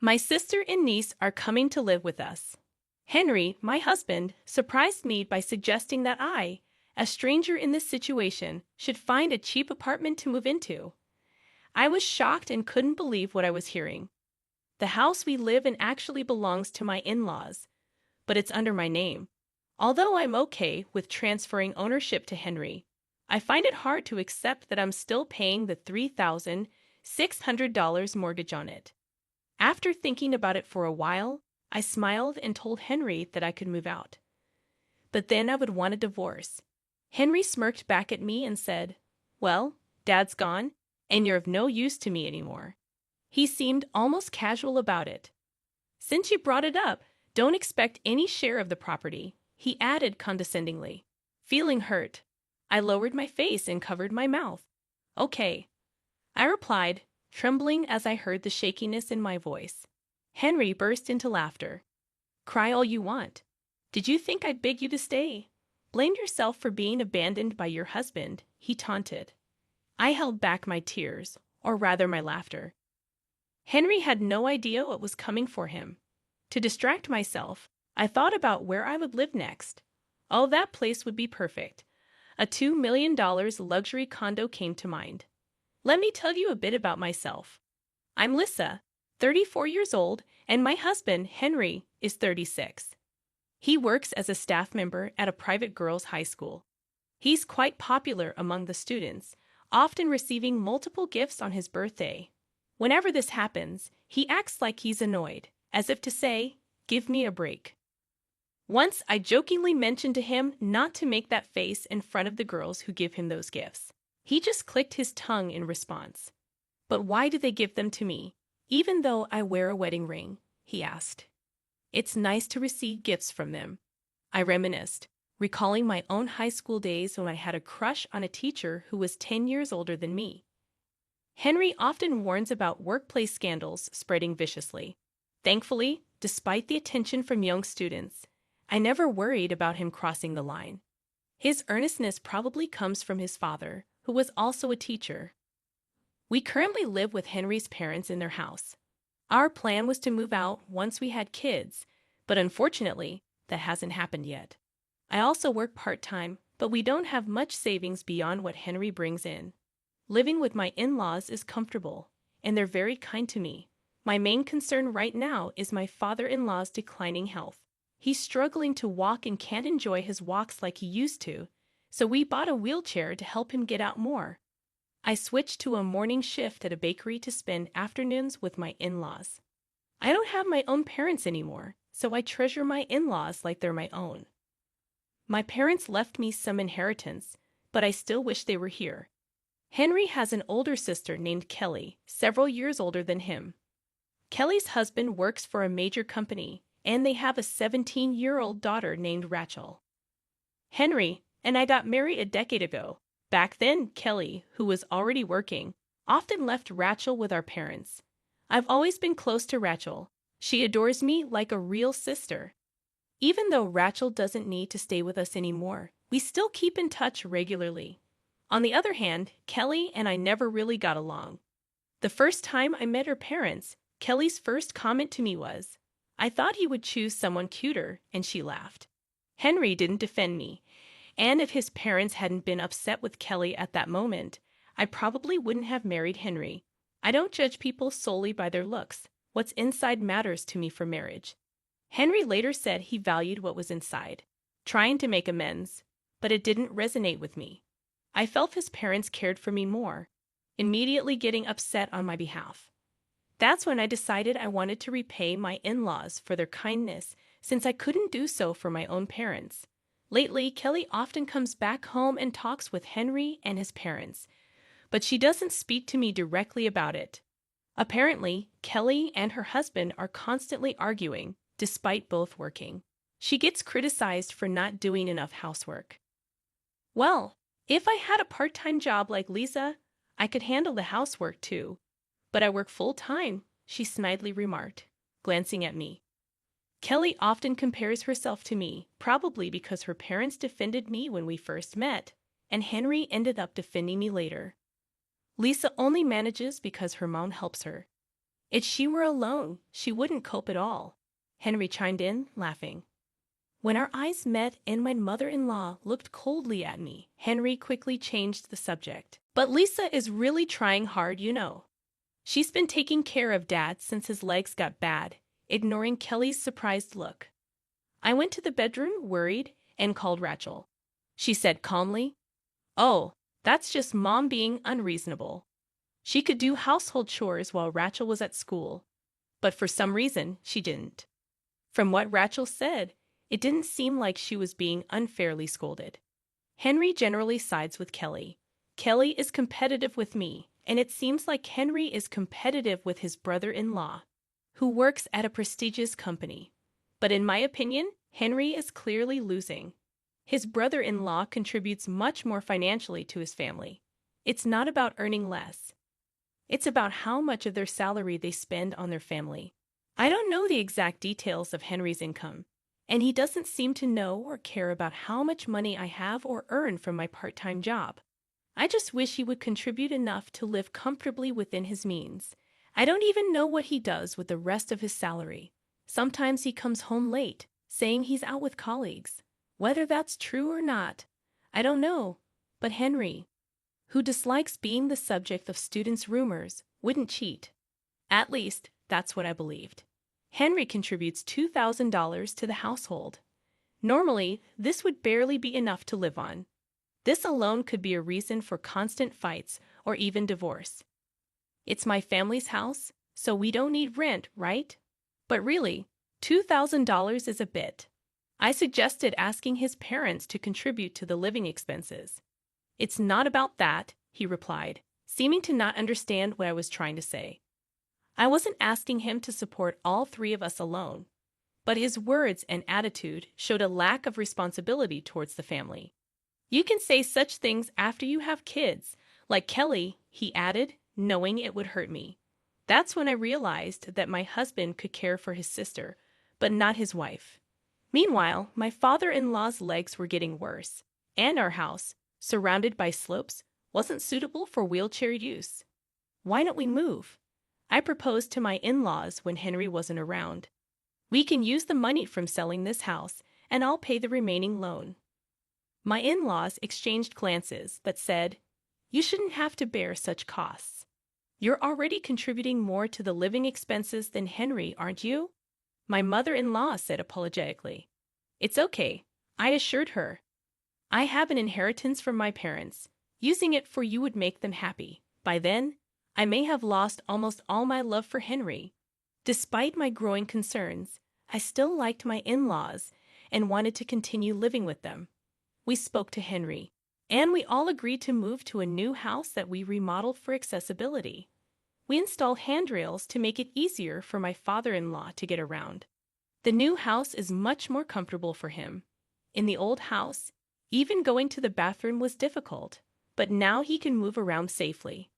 My sister and niece are coming to live with us. Henry, my husband, surprised me by suggesting that I, a stranger in this situation, should find a cheap apartment to move into. I was shocked and couldn't believe what I was hearing. The house we live in actually belongs to my in-laws, but it's under my name. Although I'm okay with transferring ownership to Henry, I find it hard to accept that I'm still paying the $3,600 mortgage on it. After thinking about it for a while, I smiled and told Henry that I could move out. But then I would want a divorce. Henry smirked back at me and said, "Well, Dad's gone, and you're of no use to me anymore." He seemed almost casual about it. "Since you brought it up, don't expect any share of the property," he added condescendingly. Feeling hurt, I lowered my face and covered my mouth. "Okay," I replied, trembling as I heard the shakiness in my voice. Henry burst into laughter. "Cry all you want. Did you think I'd beg you to stay? Blame yourself for being abandoned by your husband," he taunted. I held back my tears, or rather my laughter. Henry had no idea what was coming for him. To distract myself, I thought about where I would live next. Oh, that place would be perfect. A $2 million luxury condo came to mind. Let me tell you a bit about myself. I'm Lisa, 34 years old, and my husband, Henry, is 36. He works as a staff member at a private girls' high school. He's quite popular among the students, often receiving multiple gifts on his birthday. Whenever this happens, he acts like he's annoyed, as if to say, "Give me a break." Once I jokingly mentioned to him not to make that face in front of the girls who give him those gifts. He just clicked his tongue in response. "But why do they give them to me, even though I wear a wedding ring?" he asked. "It's nice to receive gifts from them," I reminisced, recalling my own high school days when I had a crush on a teacher who was 10 years older than me. Henry often warns about workplace scandals spreading viciously. Thankfully, despite the attention from young students, I never worried about him crossing the line. His earnestness probably comes from his father, who was also a teacher. We currently live with Henry's parents in their house. Our plan was to move out once we had kids, but unfortunately, that hasn't happened yet. I also work part-time, but we don't have much savings beyond what Henry brings in. Living with my in-laws is comfortable, and they're very kind to me. My main concern right now is my father-in-law's declining health. He's struggling to walk and can't enjoy his walks like he used to, so we bought a wheelchair to help him get out more. I switched to a morning shift at a bakery to spend afternoons with my in-laws. I don't have my own parents anymore, so I treasure my in-laws like they're my own. My parents left me some inheritance, but I still wish they were here. Henry has an older sister named Kelly, several years older than him. Kelly's husband works for a major company, and they have a 17-year-old daughter named Rachel. Henry and I got married a decade ago. Back then, Kelly, who was already working, often left Rachel with our parents. I've always been close to Rachel. She adores me like a real sister. Even though Rachel doesn't need to stay with us anymore, we still keep in touch regularly. On the other hand, Kelly and I never really got along. The first time I met her parents, Kelly's first comment to me was, "I thought he would choose someone cuter," and she laughed. Henry didn't defend me, and if his parents hadn't been upset with Kelly at that moment, I probably wouldn't have married Henry. I don't judge people solely by their looks. What's inside matters to me for marriage. Henry later said he valued what was inside, trying to make amends, but it didn't resonate with me. I felt his parents cared for me more, immediately getting upset on my behalf. That's when I decided I wanted to repay my in-laws for their kindness, since I couldn't do so for my own parents. Lately, Kelly often comes back home and talks with Henry and his parents, but she doesn't speak to me directly about it. Apparently, Kelly and her husband are constantly arguing, despite both working. She gets criticized for not doing enough housework. "Well, if I had a part-time job like Lisa, I could handle the housework too. But I work full-time," she snidely remarked, glancing at me. Kelly often compares herself to me, probably because her parents defended me when we first met, and Henry ended up defending me later. Lisa only manages because her mom helps her. If she were alone, she wouldn't cope at all. Henry chimed in, laughing. When our eyes met and my mother-in-law looked coldly at me, Henry quickly changed the subject. But Lisa is really trying hard, you know. She's been taking care of Dad since his legs got bad, ignoring Kelly's surprised look. I went to the bedroom, worried, and called Rachel. She said calmly, "Oh, that's just Mom being unreasonable." She could do household chores while Rachel was at school, but for some reason, she didn't. From what Rachel said, it didn't seem like she was being unfairly scolded. Henry generally sides with Kelly. Kelly is competitive with me, and it seems like Henry is competitive with his brother-in-law, who works at a prestigious company. But in my opinion, Henry is clearly losing. His brother-in-law contributes much more financially to his family. It's not about earning less. It's about how much of their salary they spend on their family. I don't know the exact details of Henry's income, and he doesn't seem to know or care about how much money I have or earn from my part-time job. I just wish he would contribute enough to live comfortably within his means. I don't even know what he does with the rest of his salary. Sometimes he comes home late, saying he's out with colleagues. Whether that's true or not, I don't know. But Henry, who dislikes being the subject of students' rumors, wouldn't cheat. At least, that's what I believed. Henry contributes $2,000 to the household. Normally, this would barely be enough to live on. This alone could be a reason for constant fights or even divorce. It's my family's house, so we don't need rent, right? But really, $2,000 is a bit. I suggested asking his parents to contribute to the living expenses. "It's not about that," he replied, seeming to not understand what I was trying to say. I wasn't asking him to support all three of us alone, but his words and attitude showed a lack of responsibility towards the family. "You can say such things after you have kids, like Kelly," he added, knowing it would hurt me. That's when I realized that my husband could care for his sister, but not his wife. Meanwhile, my father-in-law's legs were getting worse, and our house, surrounded by slopes, wasn't suitable for wheelchair use. "Why don't we move?" I proposed to my in-laws when Henry wasn't around. "We can use the money from selling this house, and I'll pay the remaining loan." My in-laws exchanged glances that said, "You shouldn't have to bear such costs. You're already contributing more to the living expenses than Henry, aren't you?" My mother-in-law said apologetically. "It's okay," I assured her. "I have an inheritance from my parents. Using it for you would make them happy. By then, I may have lost almost all my love for Henry." Despite my growing concerns, I still liked my in-laws and wanted to continue living with them. We spoke to Henry, and we all agreed to move to a new house that we remodeled for accessibility. We installed handrails to make it easier for my father-in-law to get around. The new house is much more comfortable for him. In the old house, even going to the bathroom was difficult, but now he can move around safely.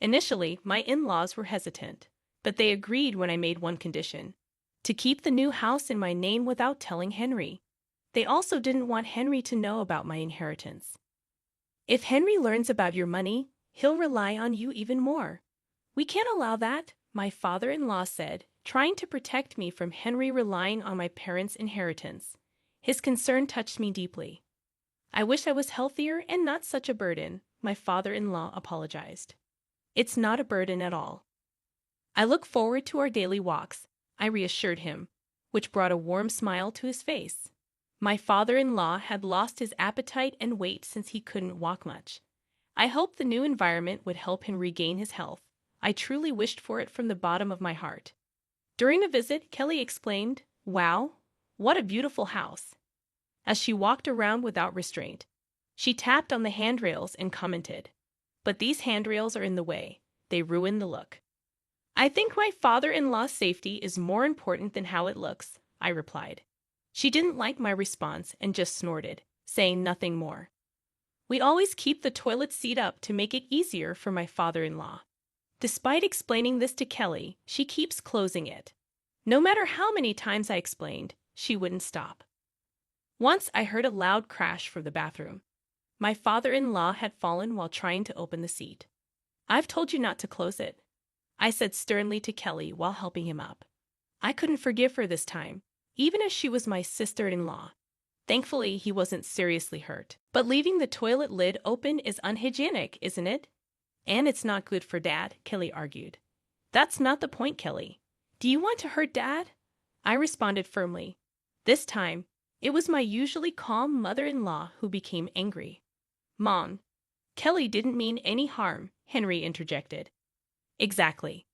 Initially, my in-laws were hesitant, but they agreed when I made one condition: to keep the new house in my name without telling Henry. They also didn't want Henry to know about my inheritance. "If Henry learns about your money, he'll rely on you even more." "We can't allow that," my father-in-law said, trying to protect me from Henry relying on my parents' inheritance. His concern touched me deeply. "I wish I was healthier and not such a burden," my father-in-law apologized. "It's not a burden at all. I look forward to our daily walks," I reassured him, which brought a warm smile to his face. My father-in-law had lost his appetite and weight since he couldn't walk much. I hoped the new environment would help him regain his health. I truly wished for it from the bottom of my heart. During the visit, Kelly exclaimed, "Wow, what a beautiful house," as she walked around without restraint. She tapped on the handrails and commented, "But these handrails are in the way. They ruin the look." "I think my father-in-law's safety is more important than how it looks," I replied. She didn't like my response and just snorted, saying nothing more. "We always keep the toilet seat up to make it easier for my father-in-law. Despite explaining this to Kelly, she keeps closing it. No matter how many times I explained, she wouldn't stop." Once I heard a loud crash from the bathroom. My father-in-law had fallen while trying to open the seat. "I've told you not to close it." I said sternly to Kelly while helping him up. I couldn't forgive her this time, even as she was my sister-in-law. Thankfully, he wasn't seriously hurt. But leaving the toilet lid open is unhygienic, isn't it? And it's not good for Dad, Kelly argued. That's not the point, Kelly. Do you want to hurt Dad? I responded firmly. This time, it was my usually calm mother-in-law who became angry. Mom, Kelly didn't mean any harm, Henry interjected. Exactly.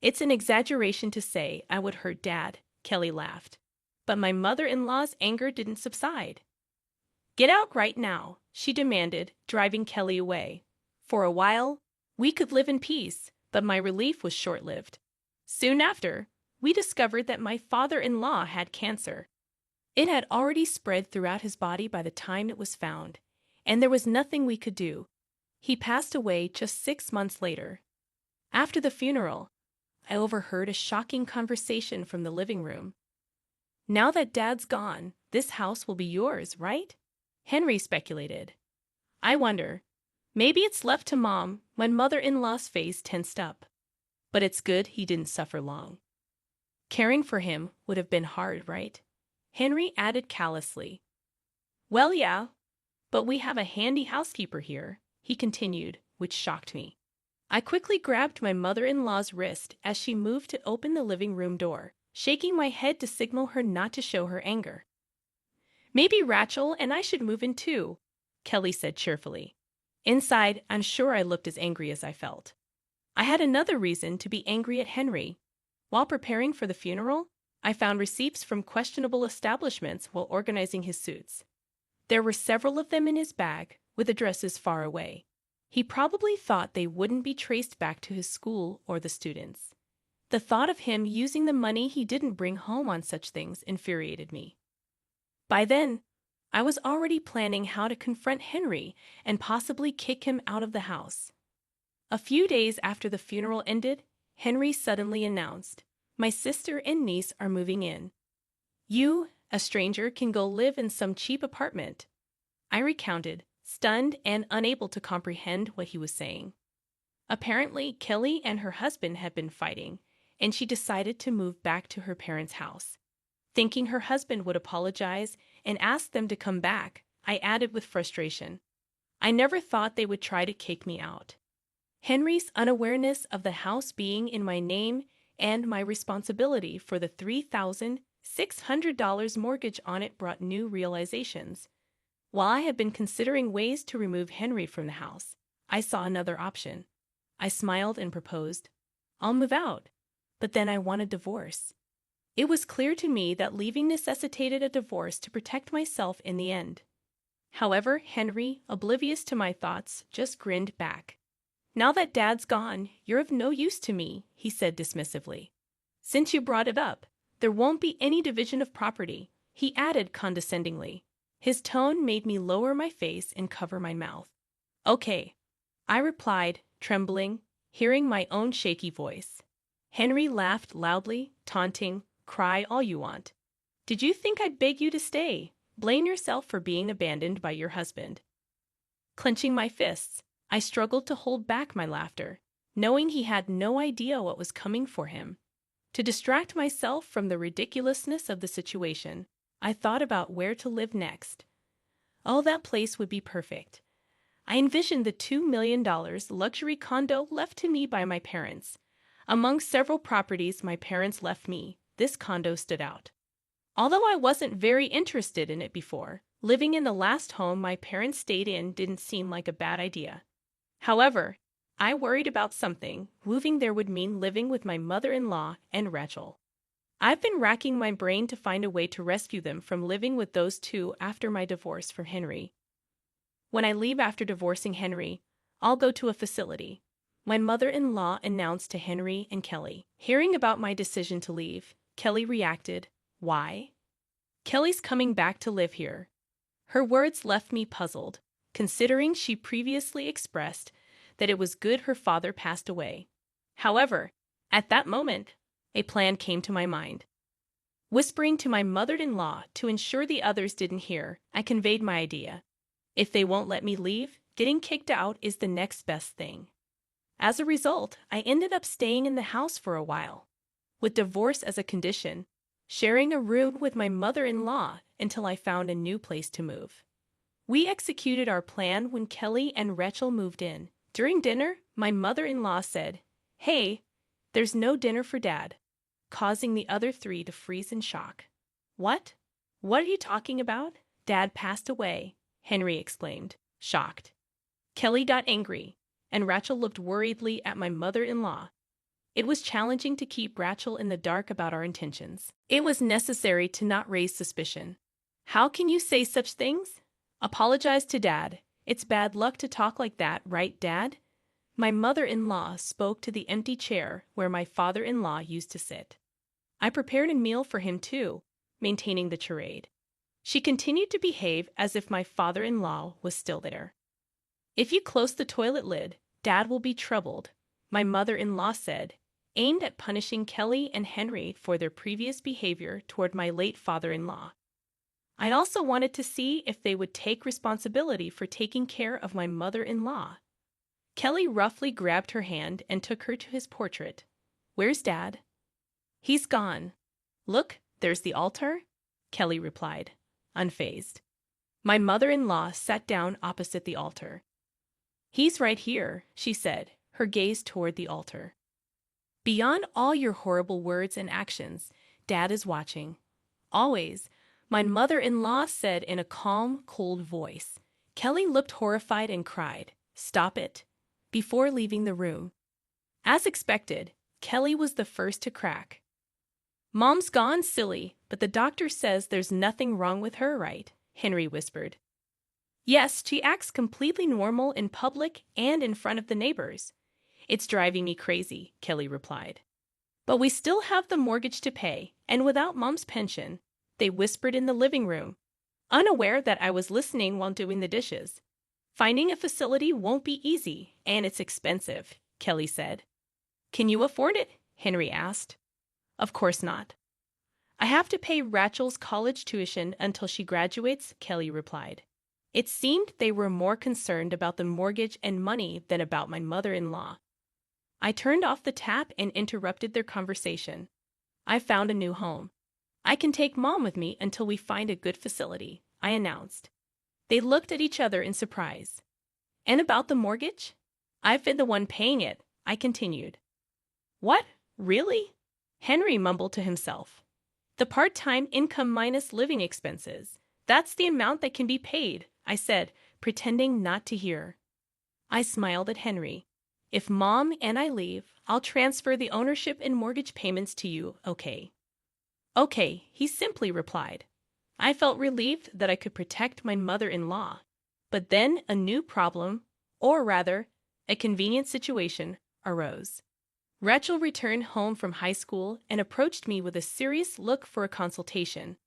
It's an exaggeration to say I would hurt Dad, Kelly laughed. But my mother-in-law's anger didn't subside. Get out right now, she demanded, driving Kelly away. For a while, we could live in peace, but my relief was short-lived. Soon after, we discovered that my father-in-law had cancer. It had already spread throughout his body by the time it was found, and there was nothing we could do. He passed away just 6 months later. After the funeral, I overheard a shocking conversation from the living room. Now that Dad's gone, this house will be yours, right? Henry speculated. I wonder. Maybe it's left to Mom when mother-in-law's face tensed up. But it's good he didn't suffer long. Caring for him would have been hard, right? Henry added callously. Well, yeah, but we have a handy housekeeper here, he continued, which shocked me. I quickly grabbed my mother-in-law's wrist as she moved to open the living room door, shaking my head to signal her not to show her anger. Maybe Rachel and I should move in too, Kelly said cheerfully. Inside, I'm sure I looked as angry as I felt. I had another reason to be angry at Henry. While preparing for the funeral, I found receipts from questionable establishments while organizing his suits. There were several of them in his bag, with addresses far away. He probably thought they wouldn't be traced back to his school or the students. The thought of him using the money he didn't bring home on such things infuriated me. By then, I was already planning how to confront Henry and possibly kick him out of the house. A few days after the funeral ended, Henry suddenly announced, "My sister and niece are moving in. You, a stranger, can go live in some cheap apartment." I recounted, stunned and unable to comprehend what he was saying. Apparently, Kelly and her husband had been fighting, and she decided to move back to her parents' house. Thinking her husband would apologize and ask them to come back, I added with frustration, I never thought they would try to kick me out. Henry's unawareness of the house being in my name and my responsibility for the $3,600 mortgage on it brought new realizations. While I had been considering ways to remove Henry from the house, I saw another option. I smiled and proposed, I'll move out, but then I want a divorce. It was clear to me that leaving necessitated a divorce to protect myself in the end. However, Henry, oblivious to my thoughts, just grinned back. Now that Dad's gone, you're of no use to me, he said dismissively. Since you brought it up, there won't be any division of property, he added condescendingly. His tone made me lower my face and cover my mouth. Okay, I replied, trembling, hearing my own shaky voice. Henry laughed loudly, taunting, cry all you want. Did you think I'd beg you to stay? Blame yourself for being abandoned by your husband. Clenching my fists, I struggled to hold back my laughter, knowing he had no idea what was coming for him. To distract myself from the ridiculousness of the situation, I thought about where to live next. Oh, that place would be perfect. I envisioned the $2 million luxury condo left to me by my parents. Among several properties my parents left me, this condo stood out. Although I wasn't very interested in it before, living in the last home my parents stayed in didn't seem like a bad idea. However, I worried about something. Moving there would mean living with my mother-in-law and Rachel. I've been racking my brain to find a way to rescue them from living with those two after my divorce from Henry. When I leave after divorcing Henry, I'll go to a facility. My mother-in-law announced to Henry and Kelly. Hearing about my decision to leave, Kelly reacted, Why? Kelly's coming back to live here. Her words left me puzzled, considering she previously expressed that it was good her father passed away. However, at that moment, a plan came to my mind. Whispering to my mother-in-law to ensure the others didn't hear, I conveyed my idea. If they won't let me leave, getting kicked out is the next best thing. As a result, I ended up staying in the house for a while, with divorce as a condition, sharing a room with my mother-in-law until I found a new place to move. We executed our plan when Kelly and Rachel moved in. During dinner, my mother-in-law said, "Hey, there's no dinner for Dad," causing the other three to freeze in shock. "What? What are you talking about?" "Dad passed away," Henry exclaimed, shocked. Kelly got angry, and Rachel looked worriedly at my mother-in-law. It was challenging to keep Rachel in the dark about our intentions. It was necessary to not raise suspicion. "How can you say such things? Apologize to Dad. It's bad luck to talk like that, right, Dad?" My mother-in-law spoke to the empty chair where my father-in-law used to sit. I prepared a meal for him too, maintaining the charade. She continued to behave as if my father-in-law was still there. "If you close the toilet lid, Dad will be troubled," my mother-in-law said, aimed at punishing Kelly and Henry for their previous behavior toward my late father-in-law. I also wanted to see if they would take responsibility for taking care of my mother-in-law. Kelly roughly grabbed her hand and took her to his portrait. "Where's Dad?" "He's gone. Look, there's the altar," Kelly replied, unfazed. My mother-in-law sat down opposite the altar. "He's right here," she said, her gaze toward the altar. "Beyond all your horrible words and actions, Dad is watching. Always," my mother-in-law said in a calm, cold voice. Kelly looked horrified and cried, "Stop it," before leaving the room. As expected, Kelly was the first to crack. "Mom's gone, silly, but the doctor says there's nothing wrong with her, right?" Henry whispered. "Yes, she acts completely normal in public and in front of the neighbors. It's driving me crazy," Kelly replied. "But we still have the mortgage to pay, and without Mom's pension," they whispered in the living room, unaware that I was listening while doing the dishes. "Finding a facility won't be easy, and it's expensive," Kelly said. "Can you afford it?" Henry asked. "Of course not." "I have to pay Rachel's college tuition until she graduates," Kelly replied. It seemed they were more concerned about the mortgage and money than about my mother-in-law. I turned off the tap and interrupted their conversation. "I found a new home. I can take Mom with me until we find a good facility," I announced. They looked at each other in surprise. "And about the mortgage?" "I've been the one paying it," I continued. "What? Really?" Henry mumbled to himself. "The part-time income minus living expenses. That's the amount that can be paid," I said, pretending not to hear. I smiled at Henry. "If Mom and I leave, I'll transfer the ownership and mortgage payments to you, okay?" "Okay," he simply replied. I felt relieved that I could protect my mother-in-law. But then a new problem, or rather, a convenient situation, arose. Rachel returned home from high school and approached me with a serious look for a consultation.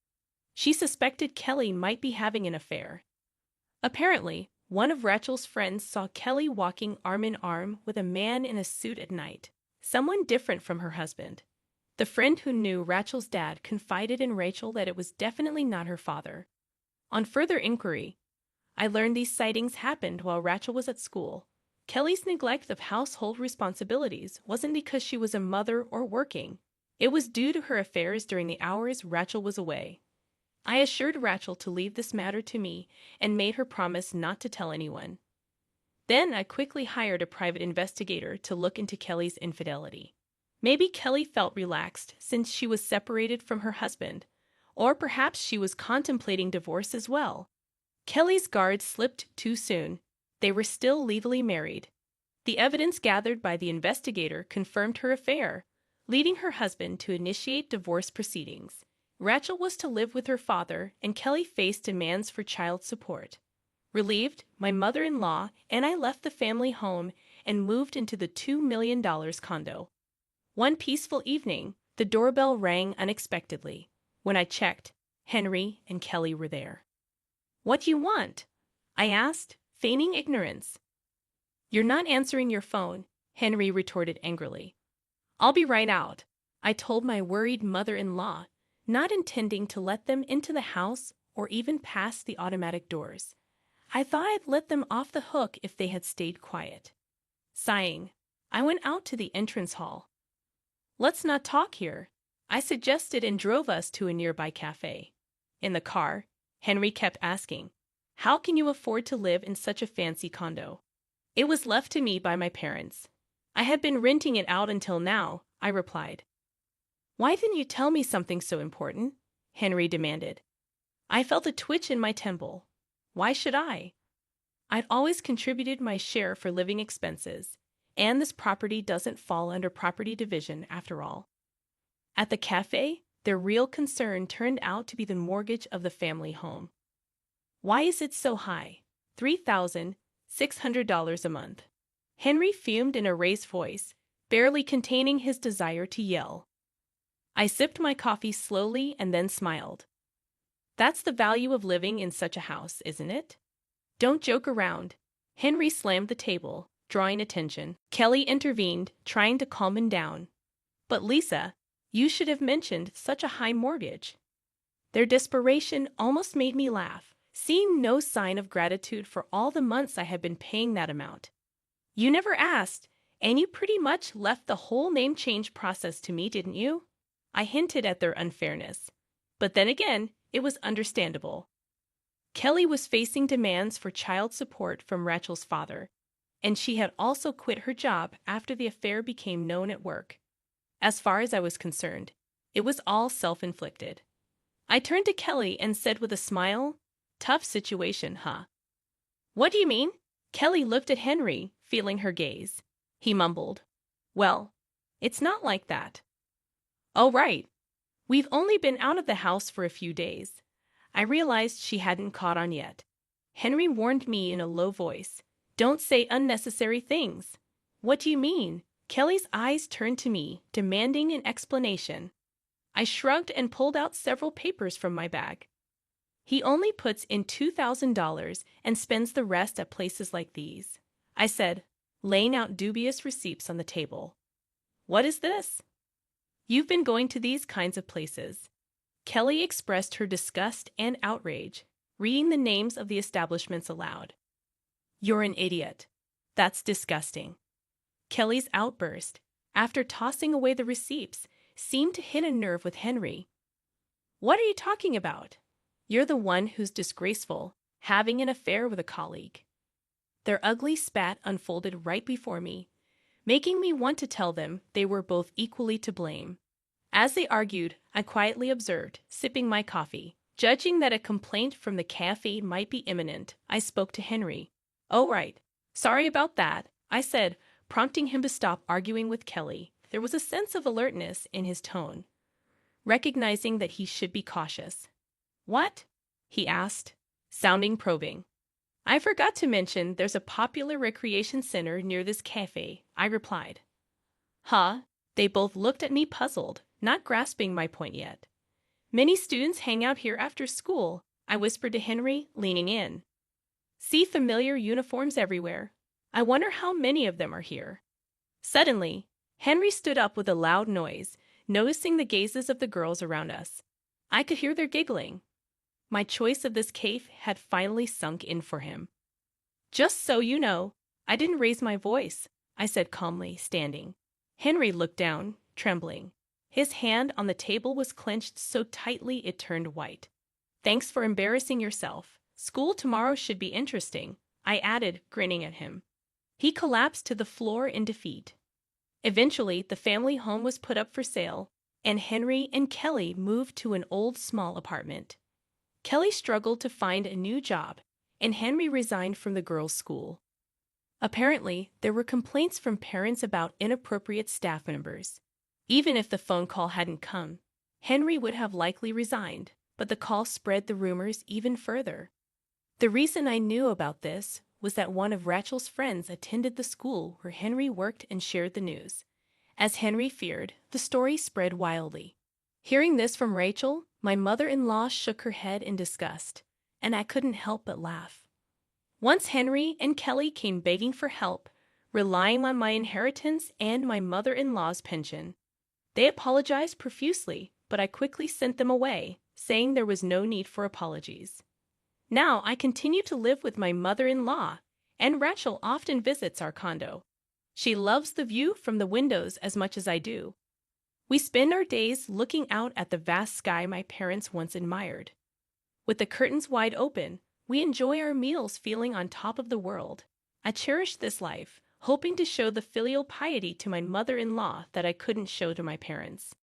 She suspected Kelly might be having an affair. Apparently, one of Rachel's friends saw Kelly walking arm in arm with a man in a suit at night, someone different from her husband. The friend who knew Rachel's dad confided in Rachel that it was definitely not her father. On further inquiry, I learned these sightings happened while Rachel was at school. Kelly's neglect of household responsibilities wasn't because she was a mother or working. It was due to her affairs during the hours Rachel was away. I assured Rachel to leave this matter to me and made her promise not to tell anyone. Then I quickly hired a private investigator to look into Kelly's infidelity. Maybe Kelly felt relaxed since she was separated from her husband, or perhaps she was contemplating divorce as well. Kelly's guard slipped too soon. They were still legally married. The evidence gathered by the investigator confirmed her affair, leading her husband to initiate divorce proceedings. Rachel was to live with her father, and Kelly faced demands for child support. Relieved, my mother-in-law and I left the family home and moved into the $2 million condo. One peaceful evening, the doorbell rang unexpectedly. When I checked, Henry and Kelly were there. "What do you want?" I asked, feigning ignorance. "You're not answering your phone," Henry retorted angrily. "I'll be right out," I told my worried mother-in-law, not intending to let them into the house or even past the automatic doors. I thought I'd let them off the hook if they had stayed quiet. Sighing, I went out to the entrance hall. "Let's not talk here," I suggested and drove us to a nearby cafe. In the car, Henry kept asking, "How can you afford to live in such a fancy condo?" "It was left to me by my parents. I had been renting it out until now," I replied. "Why didn't you tell me something so important?" Henry demanded. I felt a twitch in my temple. Why should I? I'd always contributed my share for living expenses, and this property doesn't fall under property division after all. At the cafe, their real concern turned out to be the mortgage of the family home. "Why is it so high? $3,600 a month." Henry fumed in a raised voice, barely containing his desire to yell. I sipped my coffee slowly and then smiled. "That's the value of living in such a house, isn't it? Don't joke around." Henry slammed the table, drawing attention. Kelly intervened, trying to calm him down. "But Lisa, you should have mentioned such a high mortgage." Their desperation almost made me laugh, seeing no sign of gratitude for all the months I had been paying that amount. "You never asked, and you pretty much left the whole name change process to me, didn't you?" I hinted at their unfairness. But then again, it was understandable. Kelly was facing demands for child support from Rachel's father, and she had also quit her job after the affair became known at work. As far as I was concerned, it was all self-inflicted. I turned to Kelly and said with a smile, "Tough situation, huh?" "What do you mean?" Kelly looked at Henry, feeling her gaze. He mumbled, "Well, it's not like that." "Oh, right. We've only been out of the house for a few days." I realized she hadn't caught on yet. Henry warned me in a low voice, "Don't say unnecessary things." "What do you mean?" Kelly's eyes turned to me, demanding an explanation. I shrugged and pulled out several papers from my bag. "He only puts in $2,000 and spends the rest at places like these," I said, laying out dubious receipts on the table. "What is this?" "You've been going to these kinds of places." Kelly expressed her disgust and outrage, reading the names of the establishments aloud. "You're an idiot. That's disgusting." Kelly's outburst, after tossing away the receipts, seemed to hit a nerve with Henry. "What are you talking about? You're the one who's disgraceful, having an affair with a colleague." Their ugly spat unfolded right before me, making me want to tell them they were both equally to blame. As they argued, I quietly observed, sipping my coffee. Judging that a complaint from the cafe might be imminent, I spoke to Henry. "Oh, right. Sorry about that," I said, prompting him to stop arguing with Kelly. There was a sense of alertness in his tone, recognizing that he should be cautious. "What?" he asked, sounding probing. "I forgot to mention there's a popular recreation center near this cafe," I replied. "Huh?" They both looked at me puzzled, not grasping my point yet. "Many students hang out here after school," I whispered to Henry, leaning in. "See familiar uniforms everywhere. I wonder how many of them are here." Suddenly, Henry stood up with a loud noise, noticing the gazes of the girls around us. I could hear their giggling. My choice of this cafe had finally sunk in for him. "Just so you know, I didn't raise my voice," I said calmly, standing. Henry looked down, trembling. His hand on the table was clenched so tightly it turned white. "Thanks for embarrassing yourself. School tomorrow should be interesting," I added, grinning at him. He collapsed to the floor in defeat. Eventually, the family home was put up for sale, and Henry and Kelly moved to an old small apartment. Kelly struggled to find a new job, and Henry resigned from the girls' school. Apparently, there were complaints from parents about inappropriate staff members. Even if the phone call hadn't come, Henry would have likely resigned, but the call spread the rumors even further. The reason I knew about this was that one of Rachel's friends attended the school where Henry worked and shared the news. As Henry feared, the story spread wildly. Hearing this from Rachel, my mother-in-law shook her head in disgust, and I couldn't help but laugh. Once Henry and Kelly came begging for help, relying on my inheritance and my mother-in-law's pension. They apologized profusely, but I quickly sent them away, saying there was no need for apologies. Now I continue to live with my mother-in-law, and Rachel often visits our condo. She loves the view from the windows as much as I do. We spend our days looking out at the vast sky my parents once admired. With the curtains wide open, we enjoy our meals feeling on top of the world. I cherish this life, hoping to show the filial piety to my mother-in-law that I couldn't show to my parents.